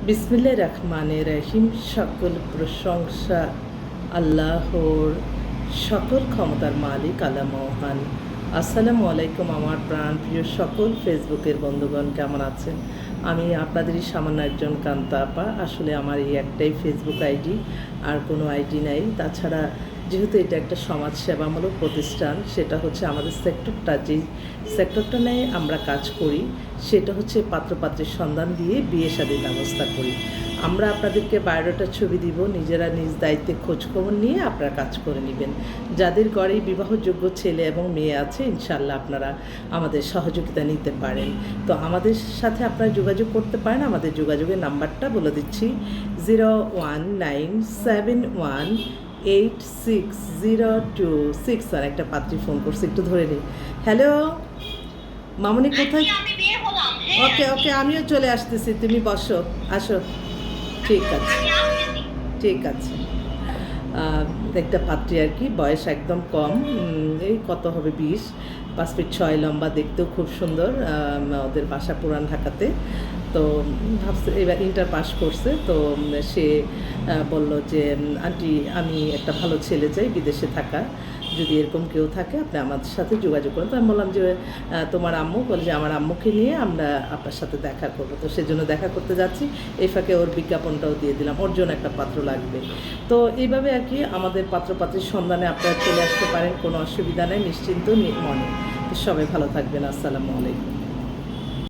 বিসমিল্লাহির রহমানির রহিম। সকল প্রশংসা আল্লাহর, সকল ক্ষমতার মালিক আল্লাহ মহান। আসসালামু আলাইকুম আমার প্রাণ প্রিয় সকল ফেসবুকের বন্ধুগণ, কেমন আছেন? আমি আপনাদেরই সামান্য একজন কান্তা আপা। আসলে আমার এই একটাই ফেসবুক আইডি, আর কোনো আইডি নাই। তাছাড়া যেহেতু এটা একটা সমাজসেবামূলক প্রতিষ্ঠান, সেটা হচ্ছে আমাদের সেক্টরটা, যেই সেক্টরটা নিয়ে আমরা কাজ করি সেটা হচ্ছে পাত্রপাত্রের সন্ধান দিয়ে বিয়ে শাদীর ব্যবস্থা করি। আমরা আপনাদেরকে বায়োডাটার ছবি দিব, নিজেরা নিজ দায়িত্বে খোঁজখবর নিয়ে আপনারা কাজ করে নেবেন। যাদের ঘরে বিবাহযোগ্য ছেলে এবং মেয়ে আছে, ইনশাল্লাহ আপনারা আমাদের সহযোগিতা নিতে পারেন। তো আমাদের সাথে আপনারা যোগাযোগ করতে পারেন। আমাদের যোগাযোগের নাম্বারটা বলে দিচ্ছি, 01971860261। একটা পাত্রী ফোন করছে, একটু ধরে নিই। হ্যালো মামনি, কোথায়? ওকে ওকে, আমিও চলে আসতেছি, তুমি বসো, আসো। ঠিক আছে, ঠিক আছে। একটা পাত্রী আর কি, বয়স একদম কম, এই কত হবে 20, 5 ফিট 6 লম্বা, দেখতেও খুব সুন্দর। ওদের বাসা পুরান ঢাকাতে। তো ভাবছে এবার ইন্টার পাস করছে। তো সে বলল যে আন্টি, আমি একটা ভালো ছেলে চাই বিদেশে থাকা, যদি এরকম কেউ থাকে আপনি আমাদের সাথে যোগাযোগ করুন। তো আমি বললাম যে তোমার আম্মু? বলে যে আমার আম্মুকে নিয়ে আমরা আপনার সাথে দেখা করবো। তো সেজন্য দেখা করতে যাচ্ছি। এই ফাঁকে ওর বিজ্ঞাপনটাও দিয়ে দিলাম, ওর জন্য একটা পাত্র লাগবে। তো এইভাবে আর কি আমাদের পাত্রপাত্রীর সন্ধানে আপনারা চলে আসতে পারেন, কোনো অসুবিধা নেই, নিশ্চিন্ত মনে। তো সবাই ভালো থাকবেন। আসসালামু আলাইকুম।